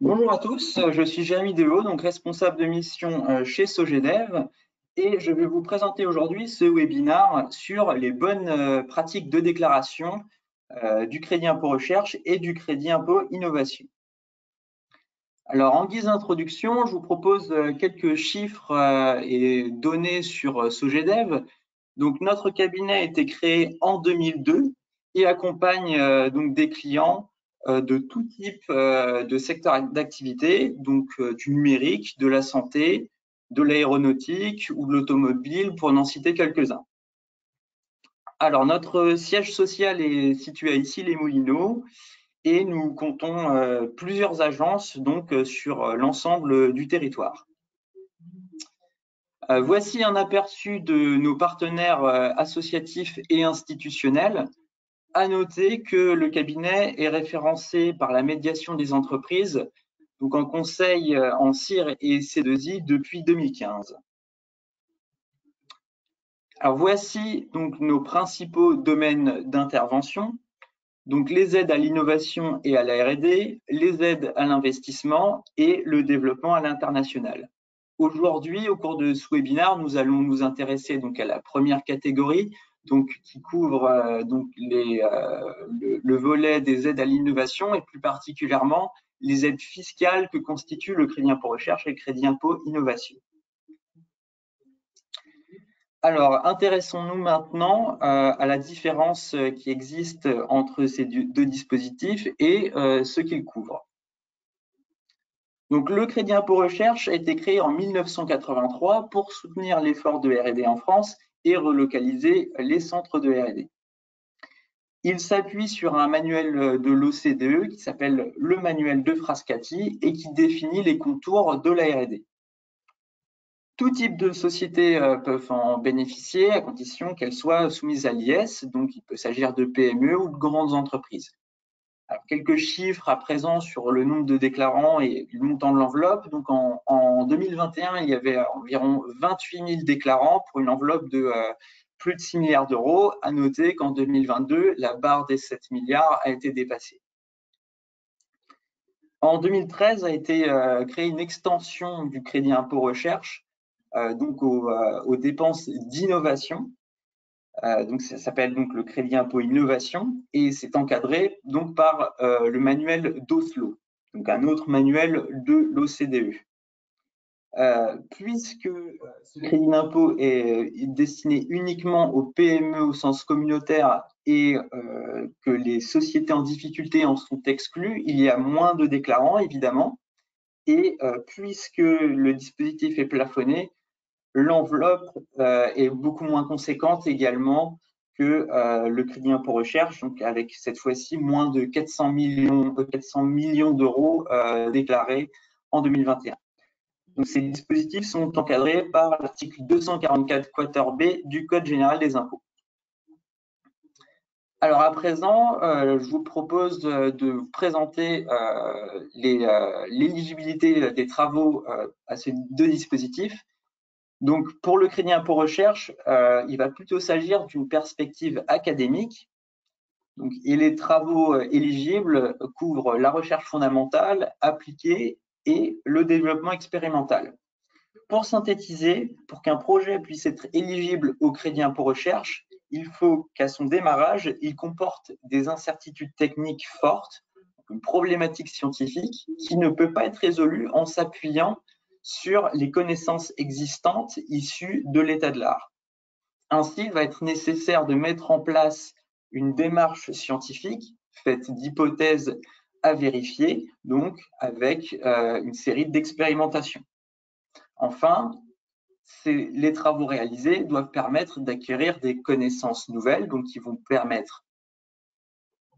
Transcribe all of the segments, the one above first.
Bonjour à tous, je suis Jérémy Dehaut, donc responsable de mission chez Sogedev, et je vais vous présenter aujourd'hui ce webinaire sur les bonnes pratiques de déclaration du crédit impôt recherche et du crédit impôt innovation. Alors, en guise d'introduction, je vous propose quelques chiffres et données sur Sogedev. Donc, notre cabinet a été créé en 2002 et accompagne donc des clients de tout type de secteur d'activité, donc du numérique, de la santé, de l'aéronautique ou de l'automobile, pour n'en citer quelques-uns. Alors, notre siège social est situé à Issy-les-Moulineaux et nous comptons plusieurs agences donc sur l'ensemble du territoire. Voici un aperçu de nos partenaires associatifs et institutionnels. À noter que le cabinet est référencé par la médiation des entreprises, donc en conseil en CIR et C2I depuis 2015. Alors voici donc nos principaux domaines d'intervention. Donc les aides à l'innovation et à la R&D, les aides à l'investissement et le développement à l'international. Aujourd'hui, au cours de ce webinaire, nous allons nous intéresser donc à la première catégorie, donc qui couvre donc le volet des aides à l'innovation et plus particulièrement les aides fiscales que constituent le crédit impôt recherche et le crédit impôt innovation. Alors, intéressons-nous maintenant à la différence qui existe entre ces deux dispositifs et ce qu'ils couvrent. Donc, le crédit impôt recherche a été créé en 1983 pour soutenir l'effort de R&D en France et relocaliser les centres de R&D. Il s'appuie sur un manuel de l'OCDE qui s'appelle le manuel de Frascati et qui définit les contours de la R&D. Tout type de société peuvent en bénéficier à condition qu'elles soient soumises à l'IS, donc il peut s'agir de PME ou de grandes entreprises. Alors, quelques chiffres à présent sur le nombre de déclarants et le montant de l'enveloppe. Donc en 2021, il y avait environ 28 000 déclarants pour une enveloppe de plus de 6 milliards d'euros. À noter qu'en 2022, la barre des 7 milliards a été dépassée. En 2013 a été créée une extension du crédit impôt recherche donc aux dépenses d'innovation. Donc ça s'appelle donc le crédit impôt innovation et c'est encadré donc par le manuel d'Oslo, donc un autre manuel de l'OCDE. Puisque ce crédit d'impôt est destiné uniquement aux PME au sens communautaire et que les sociétés en difficulté en sont exclues, il y a moins de déclarants évidemment. Et puisque le dispositif est plafonné, l'enveloppe est beaucoup moins conséquente également que le crédit impôt recherche, donc avec cette fois-ci moins de 400 millions d'euros déclarés en 2021. Donc, ces dispositifs sont encadrés par l'article 244 quater B du Code général des impôts. Alors à présent, je vous propose de vous présenter l'éligibilité des travaux à ces deux dispositifs. Donc, pour le crédit impôt recherche, il va plutôt s'agir d'une perspective académique. Donc, et les travaux éligibles couvrent la recherche fondamentale, appliquée et le développement expérimental. Pour synthétiser, pour qu'un projet puisse être éligible au crédit impôt recherche, il faut qu'à son démarrage, il comporte des incertitudes techniques fortes, une problématique scientifique qui ne peut pas être résolue en s'appuyant sur les connaissances existantes issues de l'état de l'art. Ainsi, il va être nécessaire de mettre en place une démarche scientifique faite d'hypothèses à vérifier, donc avec une série d'expérimentations. Enfin, les travaux réalisés doivent permettre d'acquérir des connaissances nouvelles, donc qui vont permettre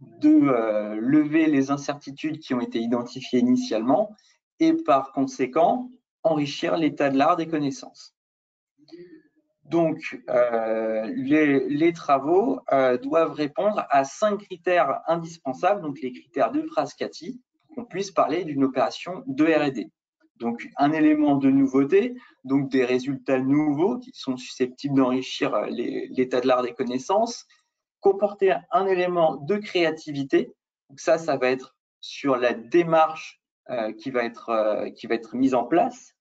de lever les incertitudes qui ont été identifiées initialement et par conséquent enrichir l'état de l'art des connaissances. Donc, les travaux doivent répondre à 5 critères indispensables, donc les critères de Frascati, pour qu'on puisse parler d'une opération de R&D. Donc, un élément de nouveauté, donc des résultats nouveaux qui sont susceptibles d'enrichir l'état de l'art des connaissances, comporter un élément de créativité. Donc ça va être sur la démarche qui va être mise en place.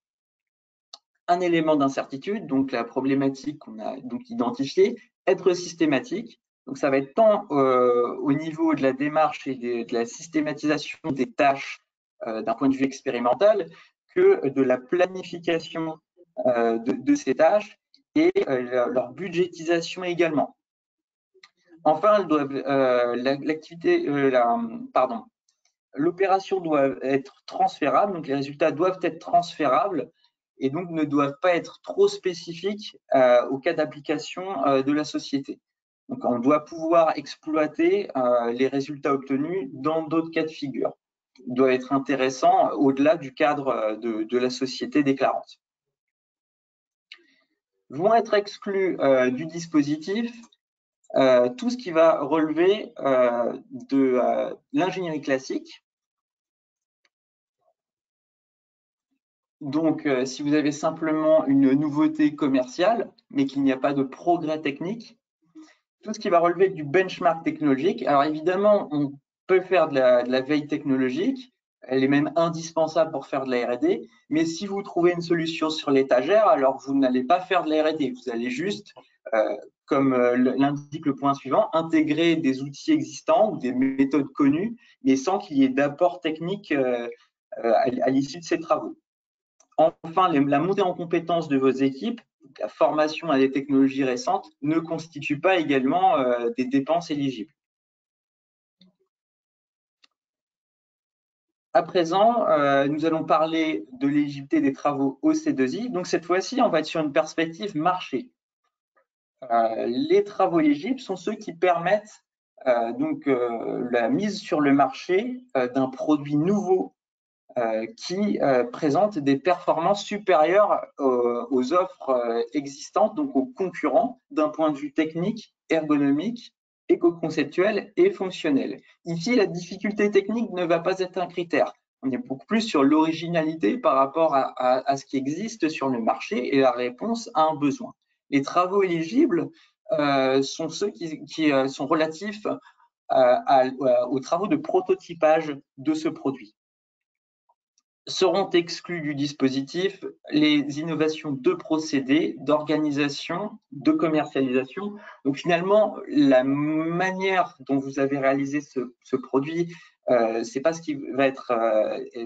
Un élément d'incertitude, donc la problématique qu'on a donc identifiée, être systématique. Donc ça va être tant au niveau de la démarche et de la systématisation des tâches d'un point de vue expérimental que de la planification de ces tâches et leur budgétisation également. Enfin, l'opération doit être transférable, donc les résultats doivent être transférables et donc ne doivent pas être trop spécifiques au cas d'application de la société. Donc, on doit pouvoir exploiter les résultats obtenus dans d'autres cas de figure. Ils doivent être intéressants au-delà du cadre de la société déclarante. Vont être exclus du dispositif tout ce qui va relever de l'ingénierie classique. Donc, si vous avez simplement une nouveauté commerciale, mais qu'il n'y a pas de progrès technique, tout ce qui va relever du benchmark technologique. Alors évidemment, on peut faire de la veille technologique, elle est même indispensable pour faire de la R&D, mais si vous trouvez une solution sur l'étagère, alors vous n'allez pas faire de la R&D, vous allez juste, comme l'indique le point suivant, intégrer des outils existants ou des méthodes connues, mais sans qu'il y ait d'apport technique à l'issue de ces travaux. Enfin, la montée en compétence de vos équipes, la formation à des technologies récentes, ne constitue pas également des dépenses éligibles. À présent, nous allons parler de l'éligibilité des travaux au C2I. Donc, cette fois-ci, on va être sur une perspective marché. Les travaux éligibles sont ceux qui permettent la mise sur le marché d'un produit nouveau qui présente des performances supérieures aux offres existantes, donc aux concurrents, d'un point de vue technique, ergonomique, éco-conceptuel et fonctionnel. Ici, la difficulté technique ne va pas être un critère. On est beaucoup plus sur l'originalité par rapport à ce qui existe sur le marché et la réponse à un besoin. Les travaux éligibles sont ceux qui sont relatifs aux travaux de prototypage de ce produit. Seront exclus du dispositif les innovations de procédés, d'organisation, de commercialisation. Donc finalement, la manière dont vous avez réalisé ce produit, c'est pas ce qui va être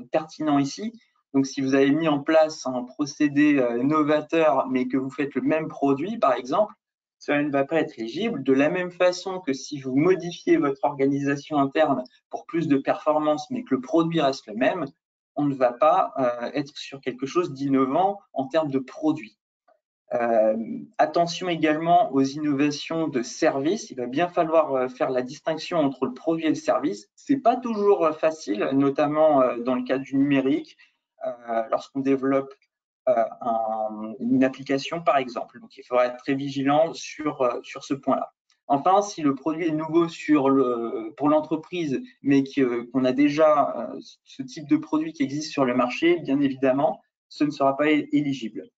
pertinent ici. Donc si vous avez mis en place un procédé novateur, mais que vous faites le même produit, par exemple, cela ne va pas être éligible. De la même façon que si vous modifiez votre organisation interne pour plus de performance, mais que le produit reste le même, on ne va pas être sur quelque chose d'innovant en termes de produit. Attention également aux innovations de service. Il va bien falloir faire la distinction entre le produit et le service. Ce n'est pas toujours facile, notamment dans le cadre du numérique, lorsqu'on développe une application, par exemple. Donc, il faudra être très vigilant sur ce point-là. Enfin, si le produit est nouveau pour l'entreprise, mais qu'on a déjà ce type de produit qui existe sur le marché, bien évidemment, ce ne sera pas éligible.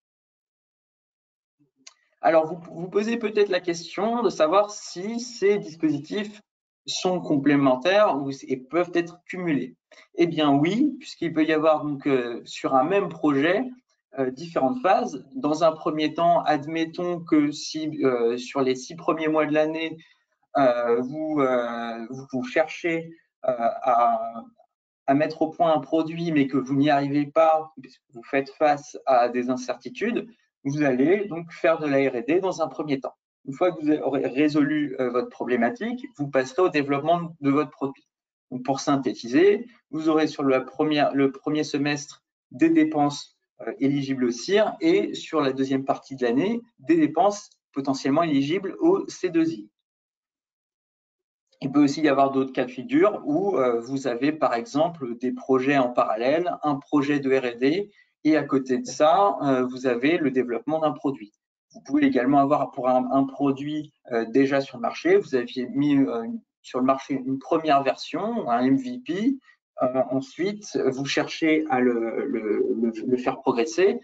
Alors, vous posez peut-être la question de savoir si ces dispositifs sont complémentaires et peuvent être cumulés. Eh bien oui, puisqu'il peut y avoir donc sur un même projet différentes phases. Dans un premier temps, admettons que si sur les 6 premiers mois de l'année, vous cherchez à mettre au point un produit, mais que vous n'y arrivez pas, puisque vous faites face à des incertitudes, vous allez donc faire de la R&D dans un premier temps. Une fois que vous aurez résolu votre problématique, vous passerez au développement de votre produit. Donc pour synthétiser, vous aurez sur le premier semestre des dépenses éligibles au CIR et sur la deuxième partie de l'année, des dépenses potentiellement éligibles au C2I. Il peut aussi y avoir d'autres cas de figure où vous avez par exemple des projets en parallèle, un projet de R&D et à côté de ça, vous avez le développement d'un produit. Vous pouvez également avoir pour un produit déjà sur le marché, vous aviez mis sur le marché une première version, un MVP, ensuite vous cherchez à le faire progresser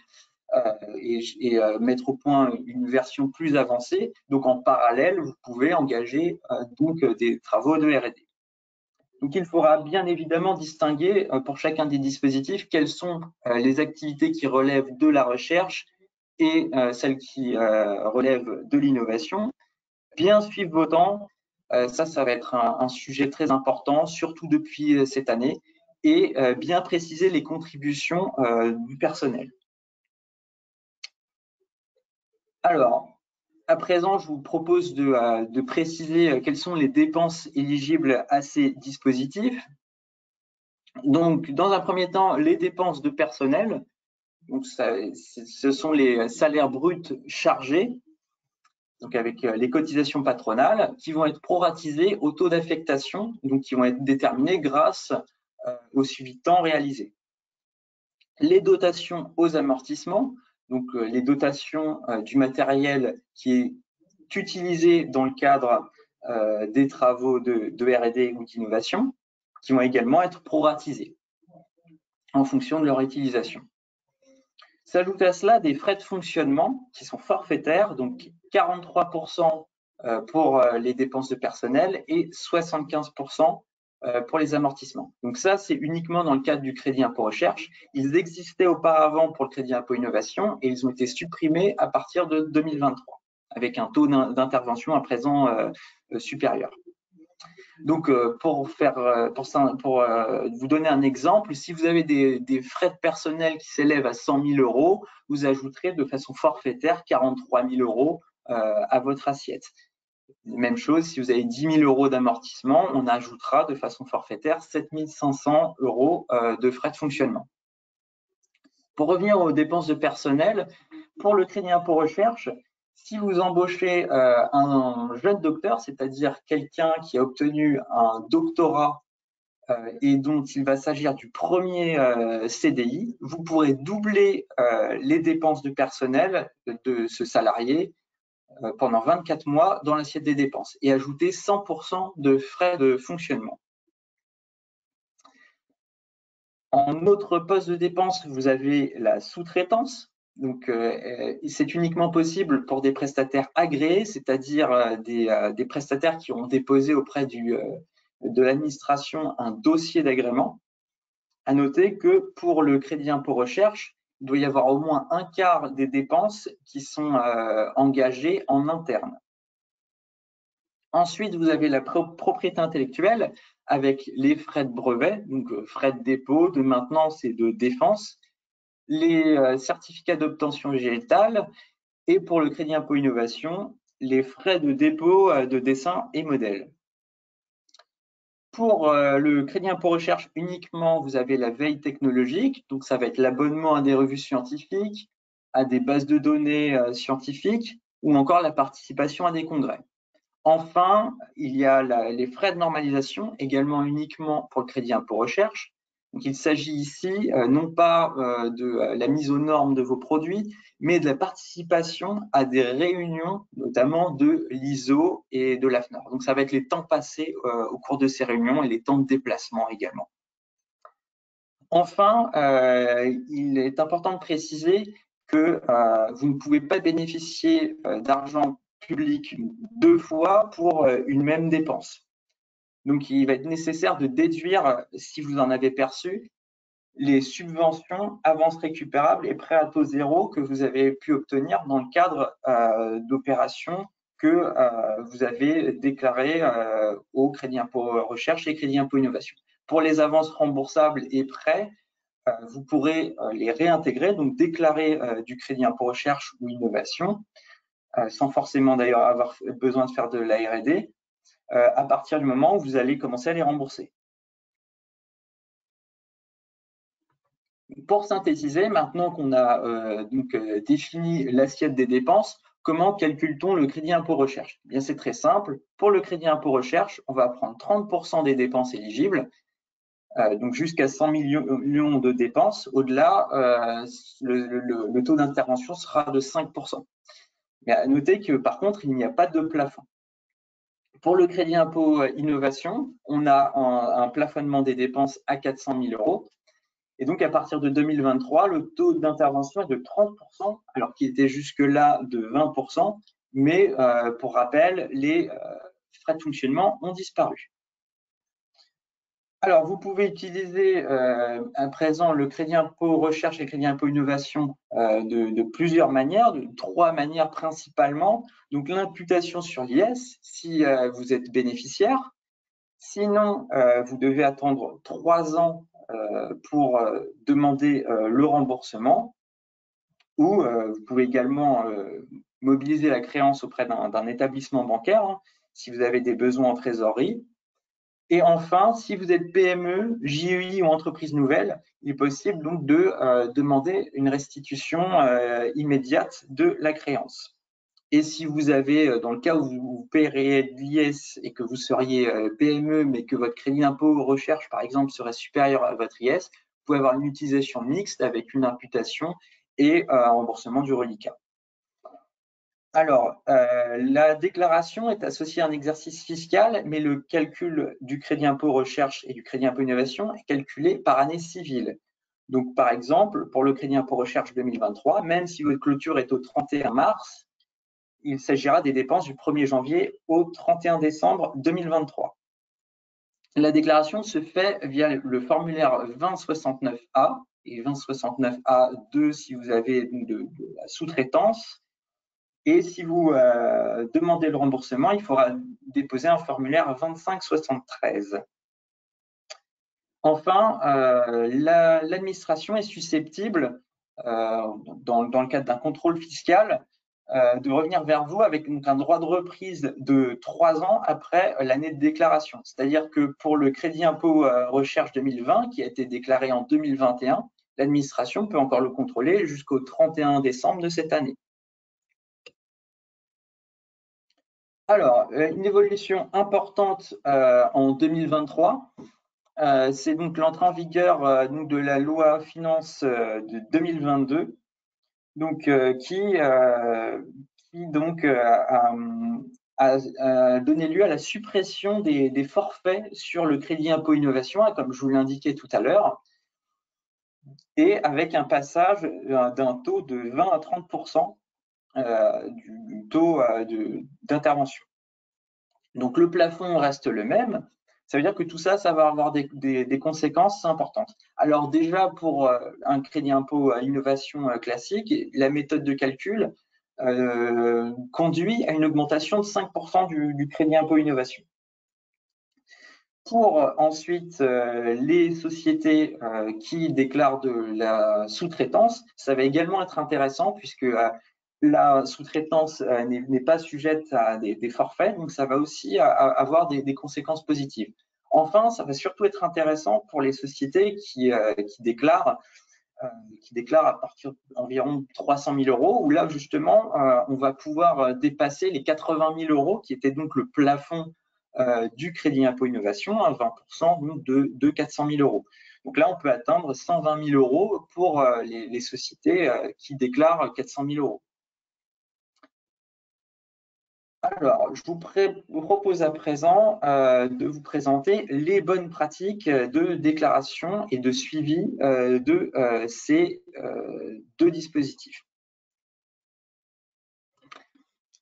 et mettre au point une version plus avancée. Donc en parallèle, vous pouvez engager des travaux de R&D. Donc, il faudra bien évidemment distinguer pour chacun des dispositifs quelles sont les activités qui relèvent de la recherche et celles qui relèvent de l'innovation. Bien suivre vos temps, ça va être un sujet très important, surtout depuis cette année, et bien préciser les contributions du personnel. Alors, à présent, je vous propose de préciser quelles sont les dépenses éligibles à ces dispositifs. Donc, dans un premier temps, les dépenses de personnel. Donc, ce sont les salaires bruts chargés, donc avec les cotisations patronales, qui vont être proratisés au taux d'affectation, donc qui vont être déterminés grâce au suivi de temps réalisé. Les dotations aux amortissements, donc les dotations du matériel qui est utilisé dans le cadre des travaux de R&D ou d'innovation, qui vont également être proratisés en fonction de leur utilisation. S'ajoutent à cela des frais de fonctionnement qui sont forfaitaires, donc 43% pour les dépenses de personnel et 75% pour les amortissements. Donc ça, c'est uniquement dans le cadre du crédit impôt recherche. Ils existaient auparavant pour le crédit impôt innovation et ils ont été supprimés à partir de 2023, avec un taux d'intervention à présent supérieur. Donc, pour vous donner un exemple, si vous avez des frais de personnel qui s'élèvent à 100 000 euros, vous ajouterez de façon forfaitaire 43 000 euros à votre assiette. Même chose, si vous avez 10 000 euros d'amortissement, on ajoutera de façon forfaitaire 7 500 euros de frais de fonctionnement. Pour revenir aux dépenses de personnel, pour le crédit impôt recherche, si vous embauchez un jeune docteur, c'est-à-dire quelqu'un qui a obtenu un doctorat et dont il va s'agir du premier CDI, vous pourrez doubler les dépenses de personnel de ce salarié pendant 24 mois dans l'assiette des dépenses et ajouter 100% de frais de fonctionnement. En autre poste de dépense, vous avez la sous-traitance. Donc, c'est uniquement possible pour des prestataires agréés, c'est-à-dire des prestataires qui ont déposé auprès de l'administration un dossier d'agrément. À noter que pour le crédit impôt recherche, il doit y avoir au moins un quart des dépenses qui sont engagées en interne. Ensuite, vous avez la propriété intellectuelle avec les frais de brevet, donc frais de dépôt, de maintenance et de défense, les certificats d'obtention végétale et pour le crédit impôt innovation, les frais de dépôt de dessin et modèle. Pour le crédit impôt recherche uniquement, vous avez la veille technologique, donc ça va être l'abonnement à des revues scientifiques, à des bases de données scientifiques ou encore la participation à des congrès. Enfin, il y a les frais de normalisation, également uniquement pour le crédit impôt recherche. Donc, il s'agit ici non pas de la mise aux normes de vos produits, mais de la participation à des réunions, notamment de l'ISO et de l'AFNOR. Donc, ça va être les temps passés au cours de ces réunions et les temps de déplacement également. Enfin, il est important de préciser que vous ne pouvez pas bénéficier d'argent public 2 fois pour une même dépense. Donc, il va être nécessaire de déduire, si vous en avez perçu, les subventions, avances récupérables et prêts à taux zéro que vous avez pu obtenir dans le cadre d'opérations que vous avez déclarées au crédit impôt recherche et crédit impôt innovation. Pour les avances remboursables et prêts, vous pourrez les réintégrer, donc déclarer du crédit impôt recherche ou innovation, sans forcément d'ailleurs avoir besoin de faire de la R&D, à partir du moment où vous allez commencer à les rembourser. Pour synthétiser, maintenant qu'on a défini l'assiette des dépenses, comment calcule-t-on le crédit impôt recherche? Bien, c'est très simple. Pour le crédit impôt recherche, on va prendre 30% des dépenses éligibles, donc jusqu'à 100 millions de dépenses. Au-delà, le taux d'intervention sera de 5%. Mais à noter que par contre, il n'y a pas de plafond. Pour le crédit impôt innovation, on a un plafonnement des dépenses à 400 000 euros. Et donc, à partir de 2023, le taux d'intervention est de 30%, alors qu'il était jusque-là de 20%. Mais pour rappel, les frais de fonctionnement ont disparu. Alors, vous pouvez utiliser à présent le crédit impôt recherche et le crédit impôt innovation de plusieurs manières, de 3 manières principalement. Donc, l'imputation sur l'IS, si vous êtes bénéficiaire. Sinon, vous devez attendre 3 ans pour demander le remboursement, ou vous pouvez également mobiliser la créance auprès d'un établissement bancaire, hein, si vous avez des besoins en trésorerie. Et enfin, si vous êtes PME, JEI ou entreprise nouvelle, il est possible donc de demander une restitution immédiate de la créance. Et si vous avez, dans le cas où vous paieriez de l'IS et que vous seriez PME, mais que votre crédit d'impôt recherche, par exemple, serait supérieur à votre IS, vous pouvez avoir une utilisation mixte avec une imputation et un remboursement du reliquat. Alors, la déclaration est associée à un exercice fiscal, mais le calcul du crédit impôt recherche et du crédit impôt innovation est calculé par année civile. Donc, par exemple, pour le crédit impôt recherche 2023, même si votre clôture est au 31 mars, il s'agira des dépenses du 1er janvier au 31 décembre 2023. La déclaration se fait via le formulaire 2069A et 2069A2 si vous avez de la sous-traitance. Et si vous demandez le remboursement, il faudra déposer un formulaire 2573. Enfin, l'administration est susceptible, dans le cadre d'un contrôle fiscal, de revenir vers vous avec un droit de reprise de 3 ans après l'année de déclaration. C'est-à-dire que pour le crédit impôt recherche 2020, qui a été déclaré en 2021, l'administration peut encore le contrôler jusqu'au 31 décembre de cette année. Alors, une évolution importante en 2023, c'est donc l'entrée en vigueur donc de la loi finance de 2022, donc, qui donc a donné lieu à la suppression des forfaits sur le crédit impôt innovation, comme je vous l'indiquais tout à l'heure, et avec un passage d'un taux de 20 à 30% du taux d'intervention. Donc le plafond reste le même. Ça veut dire que tout ça, ça va avoir des conséquences importantes. Alors déjà, pour un crédit impôt à innovation classique, la méthode de calcul conduit à une augmentation de 5% du crédit impôt innovation. Pour ensuite les sociétés qui déclarent de la sous-traitance, ça va également être intéressant puisque la sous-traitance n'est pas sujette à des forfaits, donc ça va aussi avoir des conséquences positives. Enfin, ça va surtout être intéressant pour les sociétés qui déclarent à partir d'environ 300 000 euros, où là, justement, on va pouvoir dépasser les 80 000 euros, qui était donc le plafond du crédit impôt innovation, à 20% de 400 000 euros. Donc là, on peut atteindre 120 000 euros pour les sociétés qui déclarent 400 000 euros. Alors, je vous propose à présent de vous présenter les bonnes pratiques de déclaration et de suivi de ces 2 dispositifs.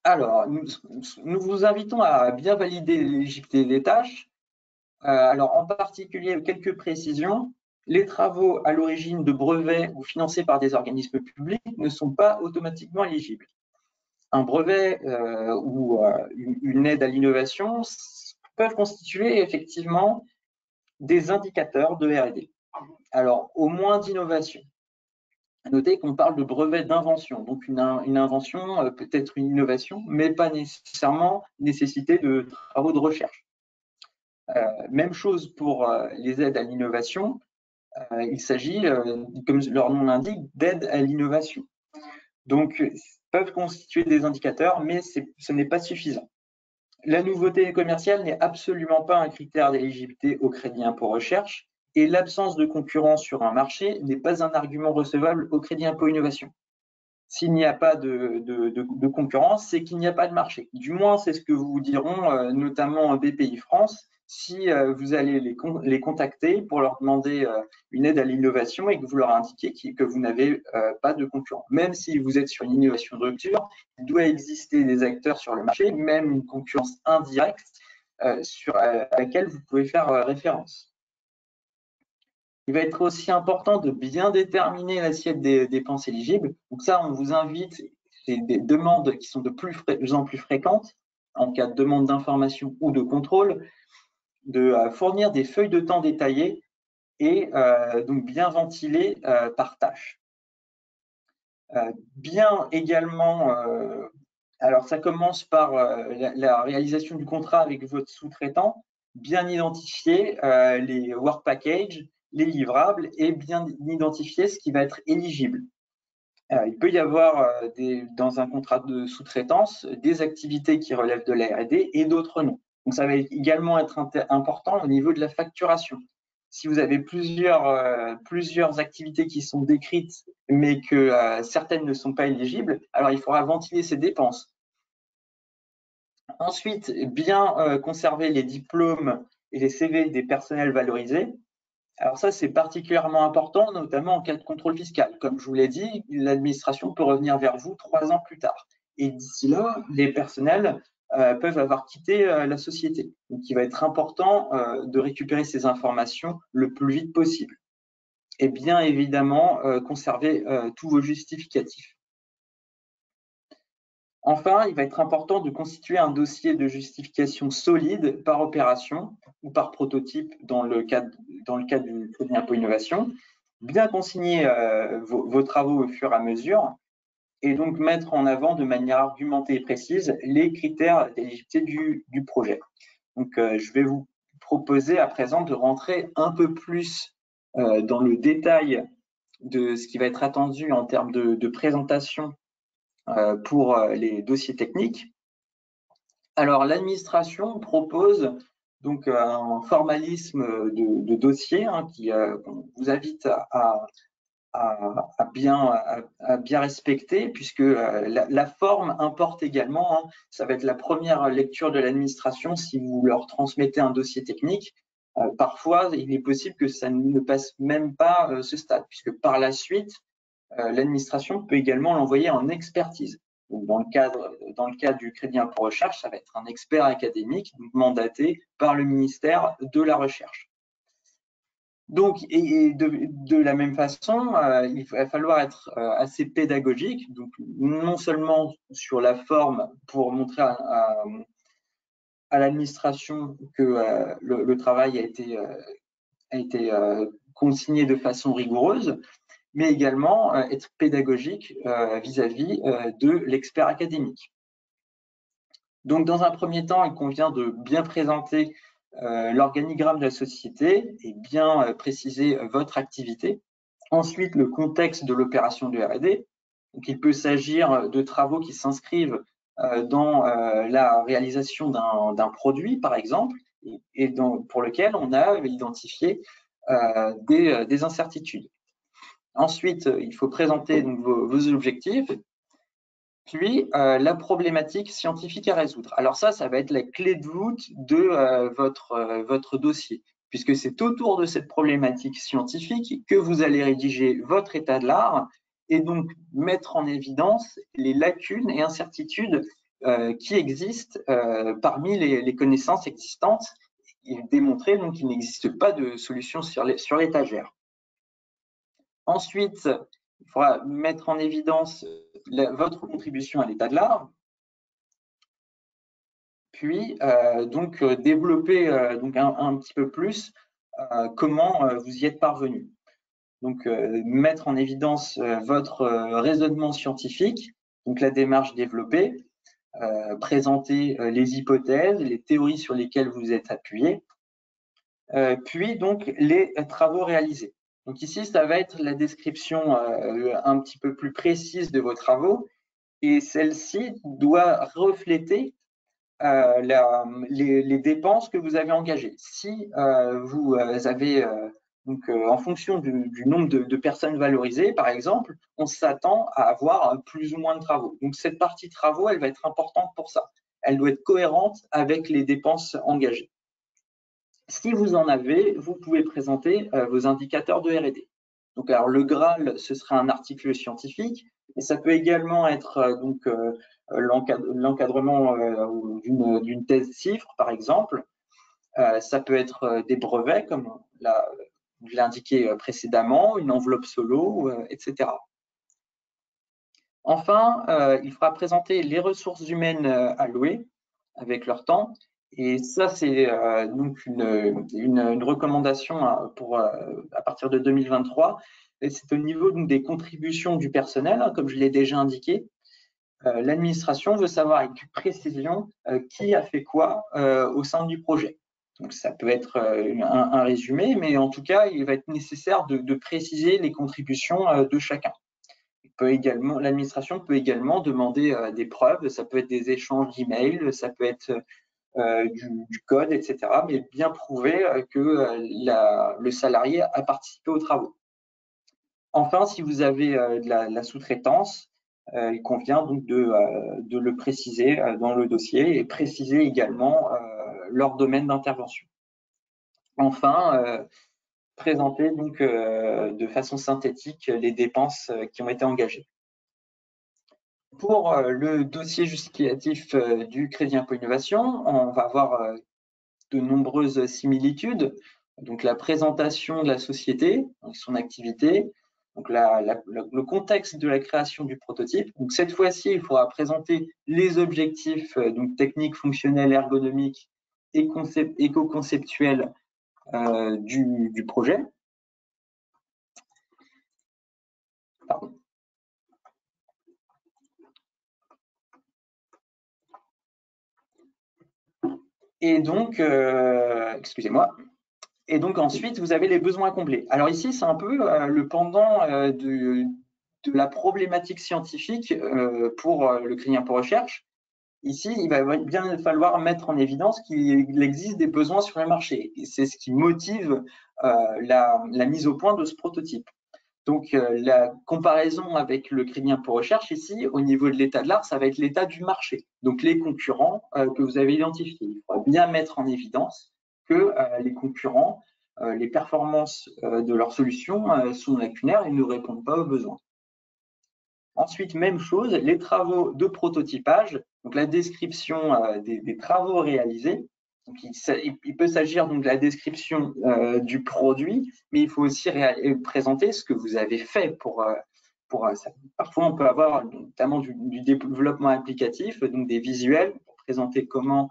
Alors, nous vous invitons à bien valider l'éligibilité des tâches. Alors, en particulier, quelques précisions. Les travaux à l'origine de brevets ou financés par des organismes publics ne sont pas automatiquement éligibles. Un brevet ou une aide à l'innovation peuvent constituer effectivement des indicateurs de R&D. Alors, au moins d'innovation. À noter qu'on parle de brevet d'invention, donc une invention peut être une innovation, mais pas nécessairement nécessité de travaux de recherche. Même chose pour les aides à l'innovation. Il s'agit, comme leur nom l'indique, d'aides à l'innovation. Donc, peuvent constituer des indicateurs, mais ce n'est pas suffisant. La nouveauté commerciale n'est absolument pas un critère d'éligibilité au crédit impôt recherche et l'absence de concurrence sur un marché n'est pas un argument recevable au crédit impôt innovation. S'il n'y a pas de concurrence, c'est qu'il n'y a pas de marché. Du moins, c'est ce que vous diront notamment BPI France si vous allez les contacter pour leur demander une aide à l'innovation et que vous leur indiquez que vous n'avez pas de concurrent. Même si vous êtes sur une innovation de rupture, il doit exister des acteurs sur le marché, même une concurrence indirecte sur laquelle vous pouvez faire référence. Il va être aussi important de bien déterminer l'assiette des dépenses éligibles. Donc ça, on vous invite, c'est des demandes qui sont de plus en plus fréquentes en cas de demande d'information ou de contrôle, de fournir des feuilles de temps détaillées et donc bien ventilées par tâche. Bien également, alors ça commence par la réalisation du contrat avec votre sous-traitant, bien identifier les work packages, les livrables et bien identifier ce qui va être éligible. Il peut y avoir dans un contrat de sous-traitance des activités qui relèvent de la R&D et d'autres non. Donc ça va également être important au niveau de la facturation. Si vous avez plusieurs activités qui sont décrites, mais que certaines ne sont pas éligibles, alors il faudra ventiler ces dépenses. Ensuite, bien conserver les diplômes et les CV des personnels valorisés. Alors ça, c'est particulièrement important, notamment en cas de contrôle fiscal. Comme je vous l'ai dit, l'administration peut revenir vers vous 3 ans plus tard. Et d'ici là, les personnels peuvent avoir quitté la société. Donc, il va être important de récupérer ces informations le plus vite possible. Et bien évidemment, conserver tous vos justificatifs. Enfin, il va être important de constituer un dossier de justification solide par opération ou par prototype dans le cadre du crédit impôt innovation, bien consigner vos travaux au fur et à mesure et donc mettre en avant de manière argumentée et précise les critères d'éligibilité du projet. Donc, je vais vous proposer à présent de rentrer un peu plus dans le détail de ce qui va être attendu en termes de présentation pour les dossiers techniques. Alors, l'administration propose donc un formalisme de dossier qui vous invite à bien respecter, puisque la forme importe également. Ça va être la première lecture de l'administration si vous leur transmettez un dossier technique. Parfois, il est possible que ça ne passe même pas ce stade, puisque par la suite, l'administration peut également l'envoyer en expertise. Donc, dans le cadre du crédit impôt recherche, ça va être un expert académique mandaté par le ministère de la Recherche. Donc, et de la même façon, il va falloir être assez pédagogique, donc non seulement sur la forme pour montrer à l'administration que le travail a été consigné de façon rigoureuse, mais également être pédagogique vis-à-vis de l'expert académique. Donc, dans un premier temps, il convient de bien présenter l'organigramme de la société et bien préciser votre activité. Ensuite, le contexte de l'opération de R&D. Donc, il peut s'agir de travaux qui s'inscrivent dans la réalisation d'un produit, par exemple, et pour lequel on a identifié des incertitudes. Ensuite, il faut présenter donc, vos objectifs, puis la problématique scientifique à résoudre. Alors ça va être la clé de voûte de votre dossier, puisque c'est autour de cette problématique scientifique que vous allez rédiger votre état de l'art et donc mettre en évidence les lacunes et incertitudes qui existent parmi les connaissances existantes et démontrer donc qu'il n'existe pas de solution sur l'étagère. Ensuite, il faudra mettre en évidence votre contribution à l'état de l'art, puis donc développer donc un petit peu plus comment vous y êtes parvenu. Donc mettre en évidence votre raisonnement scientifique, donc la démarche développée, présenter les hypothèses, les théories sur lesquelles vous êtes appuyé, puis donc les travaux réalisés. Donc ici, ça va être la description un petit peu plus précise de vos travaux et celle-ci doit refléter les dépenses que vous avez engagées. Si vous avez, donc, en fonction du nombre de personnes valorisées, par exemple, on s'attend à avoir plus ou moins de travaux. Donc cette partie travaux, elle va être importante pour ça. Elle doit être cohérente avec les dépenses engagées. Si vous en avez, vous pouvez présenter vos indicateurs de R&D. Donc, alors, le Graal, ce serait un article scientifique, et ça peut également être donc l'encadrement d'une thèse cifre, par exemple. Ça peut être des brevets, comme je l'ai indiqué précédemment, une enveloppe solo, etc. Enfin, il faudra présenter les ressources humaines allouées avec leur temps. Et ça, c'est donc une recommandation à partir de 2023. C'est au niveau donc, des contributions du personnel, comme je l'ai déjà indiqué. L'administration veut savoir avec précision qui a fait quoi au sein du projet. Donc, ça peut être un résumé, mais en tout cas, il va être nécessaire de préciser les contributions de chacun. L'administration peut également demander des preuves, ça peut être des échanges d'emails, ça peut être du code, etc., mais bien prouver que le salarié a participé aux travaux. Enfin, si vous avez de la sous-traitance, il convient donc de le préciser dans le dossier et préciser également leur domaine d'intervention. Enfin, présenter donc de façon synthétique les dépenses qui ont été engagées. Pour le dossier justificatif du crédit impôt innovation, on va avoir de nombreuses similitudes. Donc la présentation de la société, donc son activité, donc le contexte de la création du prototype. Donc cette fois-ci, il faudra présenter les objectifs donc techniques, fonctionnels, ergonomiques et éco-conceptuels du projet. Pardon. Et donc, excusez-moi. Et donc ensuite, vous avez les besoins à combler. Alors ici, c'est un peu le pendant de la problématique scientifique pour le crédit impôt recherche. Ici, il va bien falloir mettre en évidence qu'il existe des besoins sur le marché. Et c'est ce qui motive la mise au point de ce prototype. Donc, la comparaison avec le crédit impôt recherche, ici, au niveau de l'état de l'art, ça va être l'état du marché. Donc, les concurrents que vous avez identifiés. Il faudra bien mettre en évidence que les concurrents, les performances de leurs solutions sont lacunaires et ne répondent pas aux besoins. Ensuite, même chose, les travaux de prototypage, donc la description des travaux réalisés. Donc, il peut s'agir donc de la description du produit, mais il faut aussi présenter ce que vous avez fait pour ça. Parfois, on peut avoir notamment du développement applicatif, donc des visuels pour présenter comment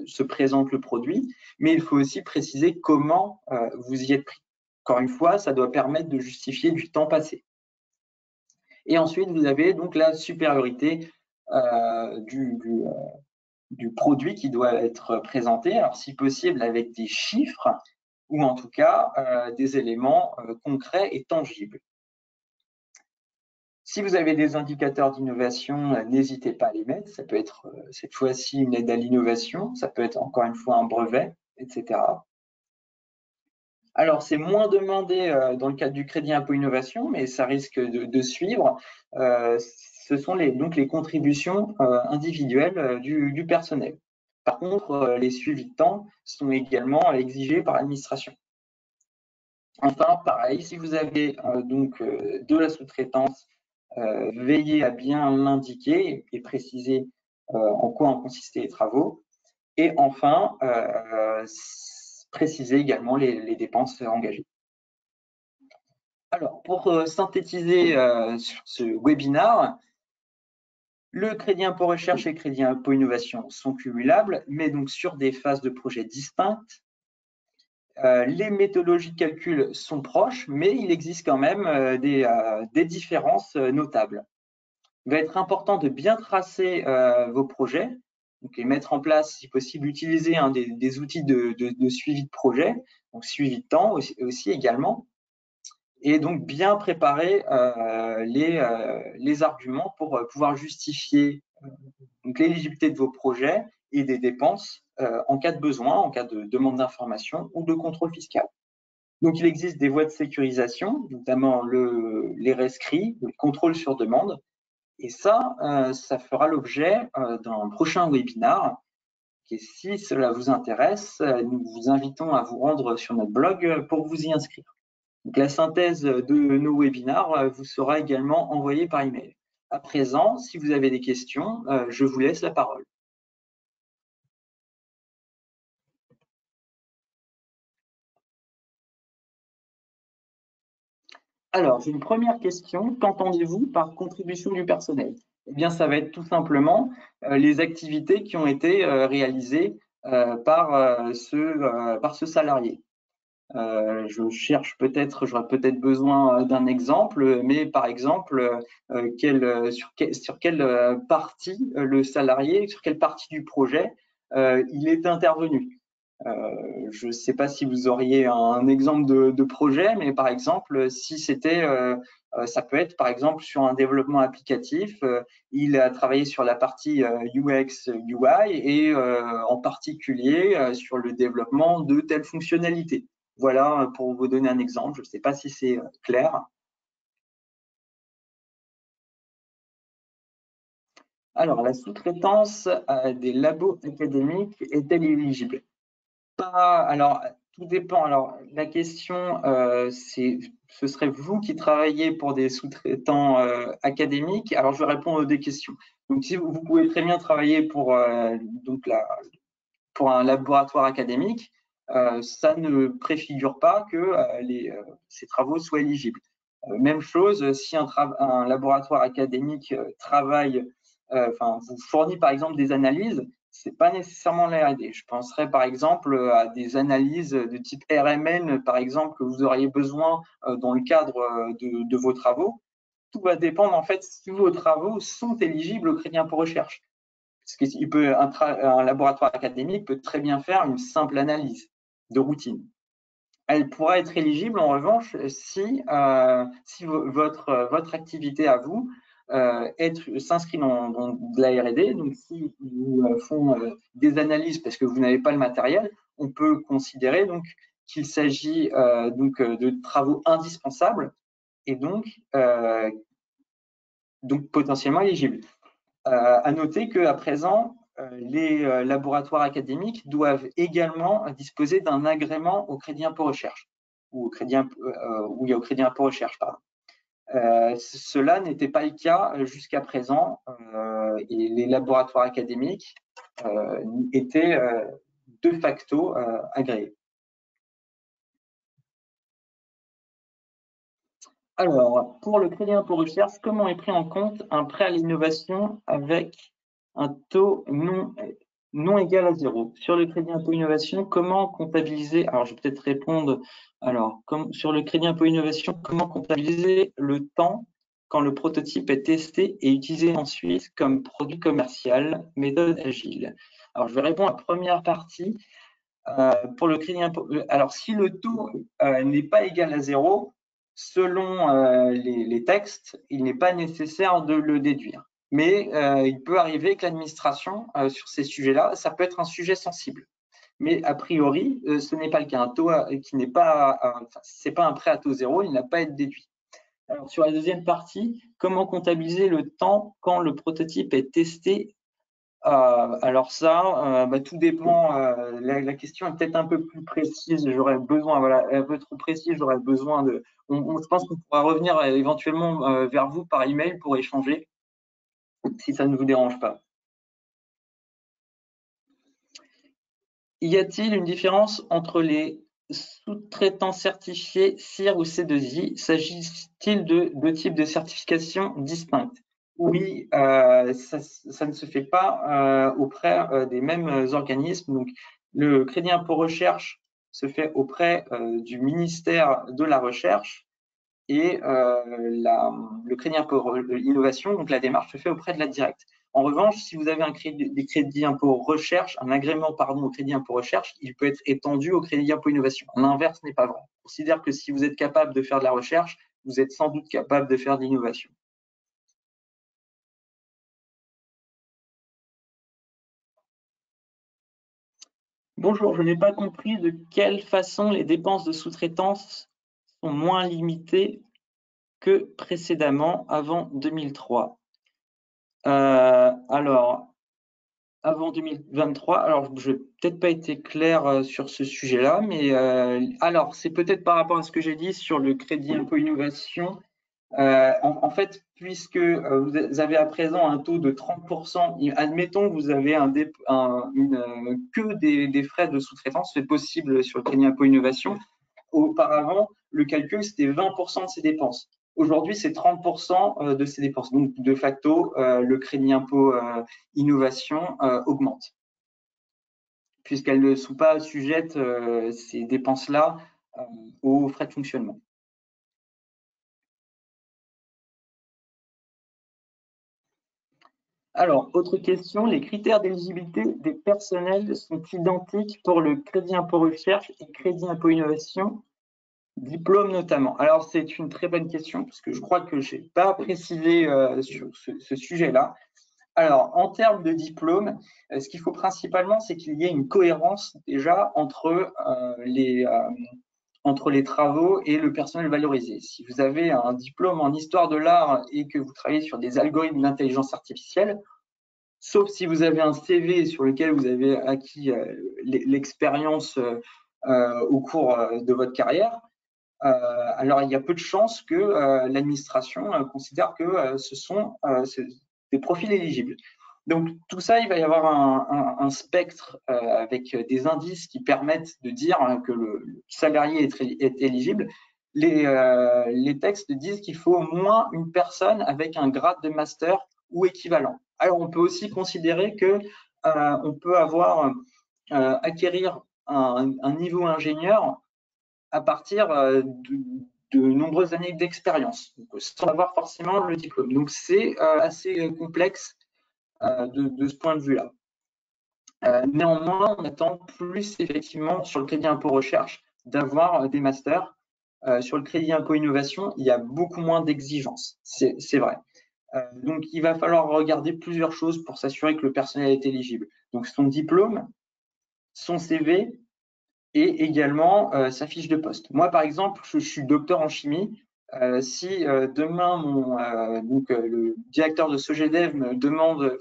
se présente le produit, mais il faut aussi préciser comment vous y êtes pris. Encore une fois, ça doit permettre de justifier du temps passé. Et ensuite, vous avez donc la supériorité du produit qui doit être présenté, alors si possible avec des chiffres ou en tout cas des éléments concrets et tangibles. Si vous avez des indicateurs d'innovation, n'hésitez pas à les mettre. Ça peut être cette fois-ci une aide à l'innovation, ça peut être encore une fois un brevet, etc. Alors, c'est moins demandé dans le cadre du crédit impôt innovation, mais ça risque de suivre. Ce sont donc les contributions individuelles du personnel. Par contre, les suivis de temps sont également exigés par l'administration. Enfin, pareil, si vous avez donc de la sous-traitance, veillez à bien l'indiquer et préciser en quoi en consistaient les travaux. Et enfin, préciser également les dépenses engagées. Alors, pour synthétiser sur ce webinaire, le crédit impôt recherche et le crédit impôt innovation sont cumulables, mais donc sur des phases de projet distinctes. Les méthodologies de calcul sont proches, mais il existe quand même des différences notables. Il va être important de bien tracer vos projets, donc les mettre en place, si possible, utiliser des outils de suivi de projet, donc suivi de temps aussi également, et donc bien préparer les arguments pour pouvoir justifier l'éligibilité de vos projets et des dépenses en cas de besoin, en cas de demande d'information ou de contrôle fiscal. Donc, il existe des voies de sécurisation, notamment les rescrits, le contrôle sur demande. Et ça, ça fera l'objet d'un prochain webinaire. Et si cela vous intéresse, nous vous invitons à vous rendre sur notre blog pour vous y inscrire. Donc, la synthèse de nos webinaires vous sera également envoyée par email. À présent, si vous avez des questions, je vous laisse la parole. Alors, j'ai une première question. Qu'entendez-vous par contribution du personnel? Eh bien, ça va être tout simplement les activités qui ont été réalisées par ce salarié. Je cherche peut-être, j'aurais peut-être besoin d'un exemple, mais par exemple, sur quelle partie le salarié, sur quelle partie du projet il est intervenu. Je ne sais pas si vous auriez un exemple de projet, mais par exemple, si c'était, ça peut être par exemple sur un développement applicatif, il a travaillé sur la partie UX, UI et en particulier sur le développement de telle fonctionnalité. Voilà pour vous donner un exemple. Je ne sais pas si c'est clair. Alors, la sous-traitance des labos académiques est-elle éligible? Alors, tout dépend. Alors, la question, ce serait vous qui travaillez pour des sous-traitants académiques. Alors, je vais répondre aux deux questions. Donc, si vous pouvez très bien travailler pour un laboratoire académique, ça ne préfigure pas que ces travaux soient éligibles. Même chose, si un laboratoire académique vous fournit par exemple des analyses, c'est pas nécessairement la R&D. Je penserais par exemple à des analyses de type RMN, par exemple, que vous auriez besoin dans le cadre de vos travaux. Tout va dépendre en fait si vos travaux sont éligibles au crédit impôt recherche. Parce un laboratoire académique peut très bien faire une simple analyse de routine. Elle pourra être éligible en revanche si votre activité à vous s'inscrit dans de la R&D. Donc, si vous font des analyses parce que vous n'avez pas le matériel, on peut considérer donc qu'il s'agit de travaux indispensables et donc potentiellement éligibles. À noter qu'à présent, les laboratoires académiques doivent également disposer d'un agrément au crédit impôt recherche ou au crédit impôt recherche, pardon. Cela n'était pas le cas jusqu'à présent et les laboratoires académiques étaient de facto agréés. Alors, pour le crédit impôt recherche, comment est pris en compte un prêt à l'innovation avec un taux non égal à 0? Sur le crédit impôt innovation, comment comptabiliser? Alors, je vais peut-être répondre. Alors, sur le crédit impôt innovation, comment comptabiliser le temps quand le prototype est testé et utilisé ensuite comme produit commercial, méthode agile? Alors, je vais répondre à la première partie. Pour le crédit impôt, alors si le taux n'est pas égal à 0, selon les textes, il n'est pas nécessaire de le déduire. Mais il peut arriver que l'administration, sur ces sujets-là, ça peut être un sujet sensible. Mais a priori, ce n'est pas le cas. Un taux qui n'est pas, c'est pas un prêt à taux zéro, il n'a pas à être déduit. Alors, sur la deuxième partie, comment comptabiliser le temps quand le prototype est testé? Alors ça, tout dépend. La question est peut-être un peu plus précise. J'aurais besoin, voilà, un peu trop précise. J'aurais besoin de. Je pense qu'on pourra revenir éventuellement vers vous par email pour échanger, si ça ne vous dérange pas. Y a-t-il une différence entre les sous-traitants certifiés CIR ou C2I? S'agit-il de deux types de certification distinctes? Oui, ça ne se fait pas auprès des mêmes organismes. Donc, le crédit impôt recherche se fait auprès du ministère de la Recherche et le crédit impôt innovation, donc la démarche se fait auprès de la directe. En revanche, si vous avez des crédits impôt recherche, un agrément au crédit impôt recherche, il peut être étendu au crédit impôt innovation. L'inverse n'est pas vrai. On considère que si vous êtes capable de faire de la recherche, vous êtes sans doute capable de faire de l'innovation. Bonjour, je n'ai pas compris de quelle façon les dépenses de sous-traitance sont moins limitées que précédemment, avant 2003. Alors, avant 2023, alors je n'ai peut-être pas été clair sur ce sujet-là, mais alors c'est peut-être par rapport à ce que j'ai dit sur le crédit impôt innovation. En fait, puisque vous avez à présent un taux de 30%, admettons que vous avez que des frais de sous-traitance, c'est possible sur le crédit impôt innovation. auparavant, le calcul, c'était 20% de ses dépenses. Aujourd'hui, c'est 30% de ses dépenses. Donc, de facto, le crédit impôt innovation augmente, puisqu'elles ne sont pas sujettes, ces dépenses-là, aux frais de fonctionnement. Alors, autre question, les critères d'éligibilité des personnels sont identiques pour le crédit impôt recherche et crédit impôt innovation, diplôme notamment? Alors, c'est une très bonne question, parce que je crois que je n'ai pas précisé sur ce sujet-là. Alors, en termes de diplôme, ce qu'il faut principalement, c'est qu'il y ait une cohérence déjà entre les travaux et le personnel valorisé. Si vous avez un diplôme en histoire de l'art et que vous travaillez sur des algorithmes d'intelligence artificielle, sauf si vous avez un CV sur lequel vous avez acquis l'expérience au cours de votre carrière, alors il y a peu de chances que l'administration considère que ce sont des profils éligibles. Donc tout ça, il va y avoir un spectre avec des indices qui permettent de dire que le salarié est éligible. Les textes disent qu'il faut au moins une personne avec un grade de master ou équivalent. Alors on peut aussi considérer que on peut acquérir un niveau ingénieur à partir de nombreuses années d'expérience, sans avoir forcément le diplôme. Donc c'est assez complexe de ce point de vue-là. Néanmoins, on attend plus effectivement sur le crédit impôt recherche d'avoir des masters. Sur le crédit impôt innovation, il y a beaucoup moins d'exigences, c'est vrai. Donc il va falloir regarder plusieurs choses pour s'assurer que le personnel est éligible. Donc son diplôme, son CV et également sa fiche de poste. Moi, par exemple, je suis docteur en chimie. Si demain le directeur de Sogedev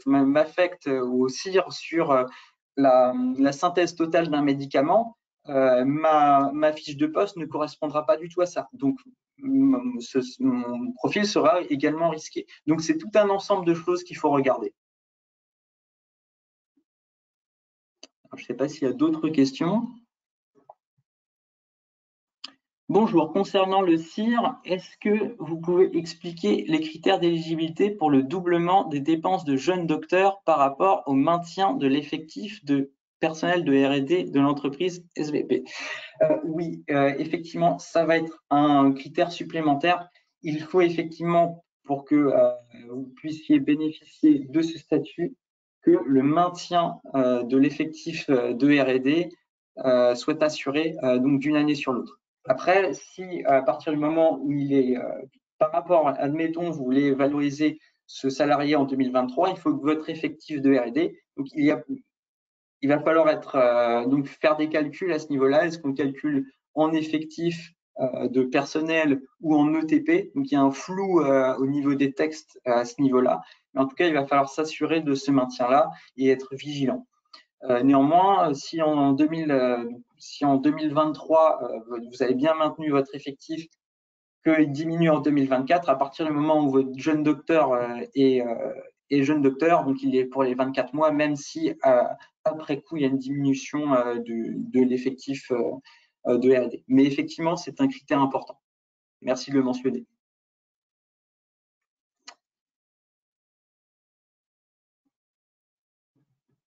m'affecte au CIR sur la synthèse totale d'un médicament, ma fiche de poste ne correspondra pas du tout à ça. Donc, mon profil sera également risqué. Donc, c'est tout un ensemble de choses qu'il faut regarder. Alors, je ne sais pas s'il y a d'autres questions. Bonjour, concernant le CIR, est-ce que vous pouvez expliquer les critères d'éligibilité pour le doublement des dépenses de jeunes docteurs par rapport au maintien de l'effectif de personnel de R&D de l'entreprise SVP? Oui, effectivement, ça va être un critère supplémentaire. Il faut effectivement, pour que vous puissiez bénéficier de ce statut, que le maintien de l'effectif de R&D soit assuré donc d'une année sur l'autre. Après, si à partir du moment où il est, par rapport, admettons, vous voulez valoriser ce salarié en 2023, il faut que votre effectif de R&D, donc il va falloir donc faire des calculs à ce niveau-là. Est-ce qu'on calcule en effectif de personnel ou en ETP? Donc il y a un flou au niveau des textes à ce niveau-là. Mais en tout cas, il va falloir s'assurer de ce maintien-là et être vigilant. Néanmoins, si en 2023, vous avez bien maintenu votre effectif, qu'il diminue en 2024, à partir du moment où votre jeune docteur est jeune docteur, donc il est pour les 24 mois, même si après coup, il y a une diminution de l'effectif de R&D. Mais effectivement, c'est un critère important. Merci de le mentionner.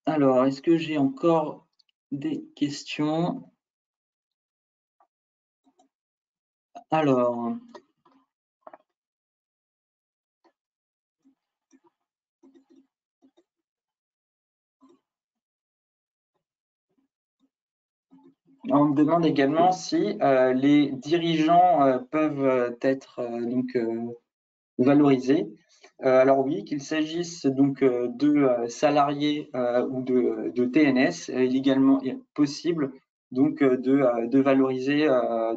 Alors, est-ce que j'ai encore des questions? Alors, on me demande également si les dirigeants peuvent être donc valorisés. Alors oui, qu'il s'agisse donc de salariés ou de TNS, il est également possible donc de valoriser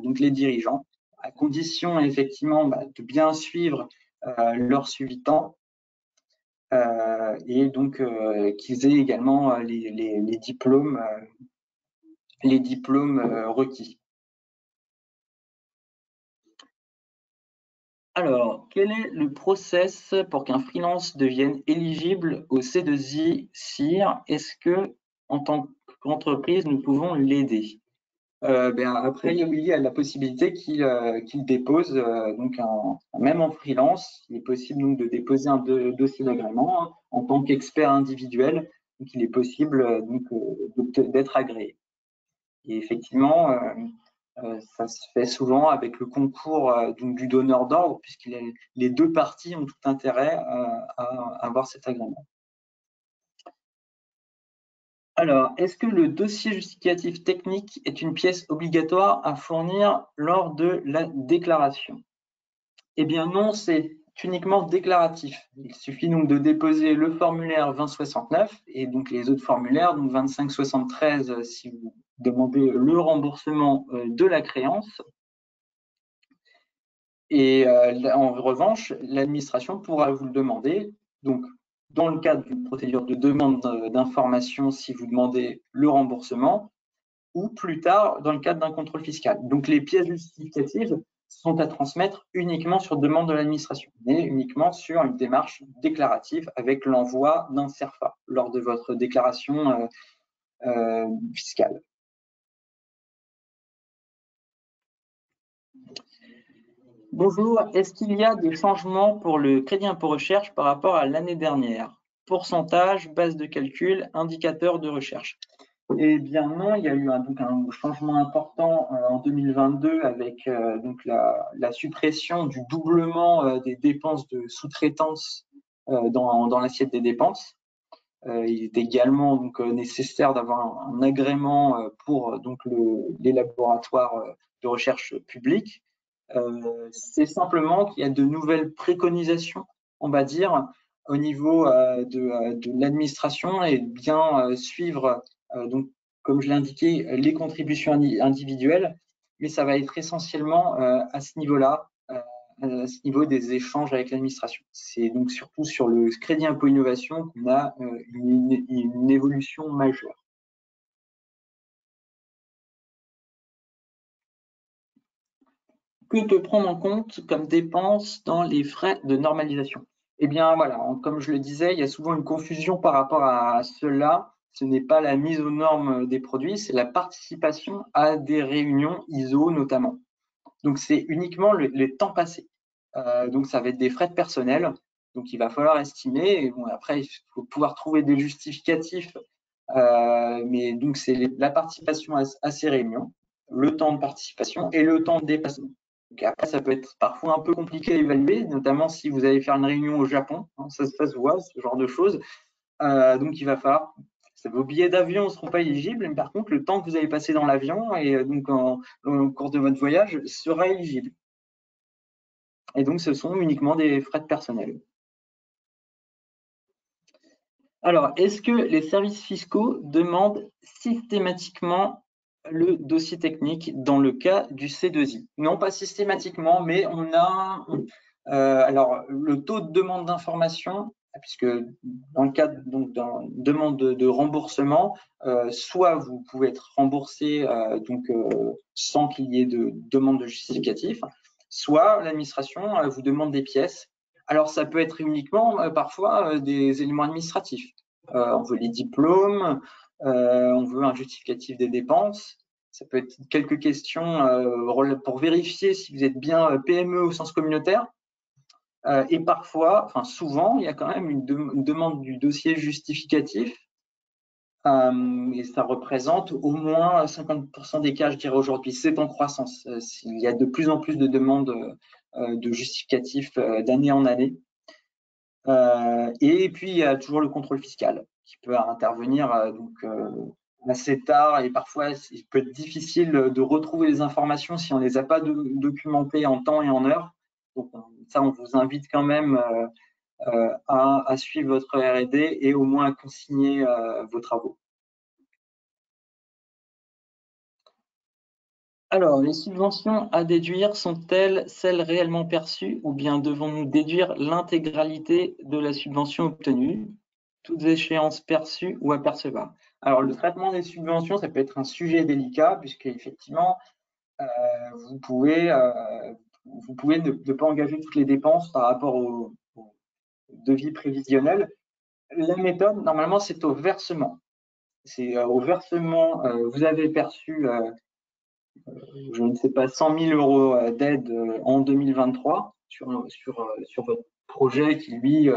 donc les dirigeants, à condition effectivement de bien suivre leur suivi temps et donc qu'ils aient également les diplômes requis. Alors, quel est le process pour qu'un freelance devienne éligible au C2I CIR? Est-ce que, en tant qu'entreprise, nous pouvons l'aider? Après, il y a la possibilité qu'il dépose, même en freelance, il est possible donc de déposer un dossier d'agrément hein, en tant qu'expert individuel. Donc, il est possible d'être agréé. Et effectivement, ça se fait souvent avec le concours du donneur d'ordre, puisque les deux parties ont tout intérêt à avoir cet agrément. Alors, est-ce que le dossier justificatif technique est une pièce obligatoire à fournir lors de la déclaration? Eh bien non, c'est uniquement déclaratif. Il suffit donc de déposer le formulaire 2069 et donc les autres formulaires, donc 2573 si vous demandez le remboursement de la créance. Et en revanche, l'administration pourra vous le demander. Donc, dans le cadre d'une procédure de demande d'information, si vous demandez le remboursement, ou plus tard dans le cadre d'un contrôle fiscal. Donc, les pièces justificatives sont à transmettre uniquement sur demande de l'administration, mais uniquement sur une démarche déclarative avec l'envoi d'un CERFA lors de votre déclaration fiscale. Bonjour, est-ce qu'il y a des changements pour le crédit impôt recherche par rapport à l'année dernière? Pourcentage, base de calcul, indicateur de recherche. Eh bien non, il y a eu un changement important en 2022 avec la suppression du doublement des dépenses de sous-traitance dans l'assiette des dépenses. Il est également nécessaire d'avoir un agrément pour les laboratoires de recherche publics. C'est simplement qu'il y a de nouvelles préconisations, on va dire, au niveau de l'administration et bien suivre, comme je l'ai indiqué, les contributions individuelles, mais ça va être essentiellement à ce niveau-là, à ce niveau des échanges avec l'administration. C'est donc surtout sur le crédit impôt innovation qu'on a une évolution majeure. Que peut prendre en compte comme dépenses dans les frais de normalisation? Eh bien voilà, comme je le disais, il y a souvent une confusion par rapport à cela. Ce n'est pas la mise aux normes des produits, c'est la participation à des réunions ISO notamment. Donc c'est uniquement les temps passés. Donc ça va être des frais de personnel. Donc il va falloir estimer. Et bon, après, il faut pouvoir trouver des justificatifs. Mais donc c'est la participation à ces réunions, le temps de participation et le temps de déplacement. Donc après, ça peut être parfois un peu compliqué à évaluer, notamment si vous allez faire une réunion au Japon. Hein, ça se voit, ce genre de choses. Donc il va falloir vos billets d'avion ne seront pas éligibles, mais par contre, le temps que vous allez passer dans l'avion et donc au cours de votre voyage sera éligible. Et donc, ce sont uniquement des frais de personnel. Alors, est-ce que les services fiscaux demandent systématiquement le dossier technique dans le cas du C2I? Non, pas systématiquement, mais on a alors le taux de demande d'information, puisque dans le cadre d'une demande de remboursement, soit vous pouvez être remboursé sans qu'il y ait de demande de justificatif, soit l'administration vous demande des pièces. Alors ça peut être uniquement parfois des éléments administratifs. On veut les diplômes, on veut un justificatif des dépenses. Ça peut être quelques questions pour vérifier si vous êtes bien PME au sens communautaire. Et parfois, enfin souvent, il y a quand même une demande du dossier justificatif. Et ça représente au moins 50% des cas, je dirais aujourd'hui. C'est en croissance. Il y a de plus en plus de demandes de justificatifs d'année en année. Et puis, il y a toujours le contrôle fiscal qui peut intervenir assez tard et parfois, il peut être difficile de retrouver les informations si on ne les a pas documentées en temps et en heure. Donc, ça, on vous invite quand même à suivre votre R&D et au moins à consigner vos travaux. Alors, les subventions à déduire sont-elles celles réellement perçues ou bien devons-nous déduire l'intégralité de la subvention obtenue, toutes échéances perçues ou apercevables? Alors, le traitement des subventions, ça peut être un sujet délicat puisque effectivement, vous pouvez ne pas engager toutes les dépenses par rapport au devis prévisionnel. La méthode, normalement, c'est au versement. C'est au versement, vous avez perçu je ne sais pas, 100 000 € d'aide en 2023 sur votre projet qui, lui,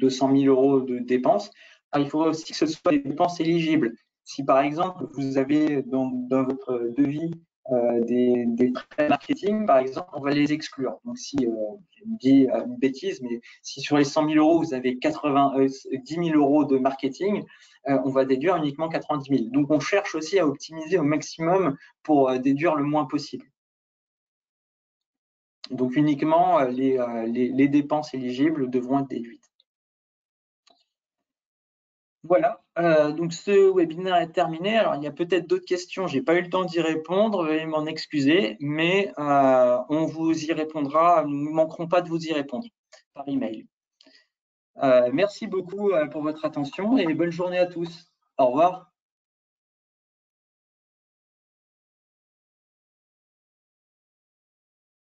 200 000 € de dépenses. Alors, il faudra aussi que ce soit des dépenses éligibles. Si, par exemple, vous avez dans votre devis des frais marketing, par exemple, on va les exclure. Donc, si je me dis une bêtise, mais si sur les 100 000 €, vous avez 10 000 € de marketing, on va déduire uniquement 90 000. Donc, on cherche aussi à optimiser au maximum pour déduire le moins possible. Donc, uniquement les dépenses éligibles devront être déduites. Voilà, donc ce webinaire est terminé. Alors, il y a peut-être d'autres questions, je n'ai pas eu le temps d'y répondre, veuillez m'en excuser, mais on vous y répondra, nous ne manquerons pas de vous y répondre par email. Merci beaucoup pour votre attention et bonne journée à tous. Au revoir.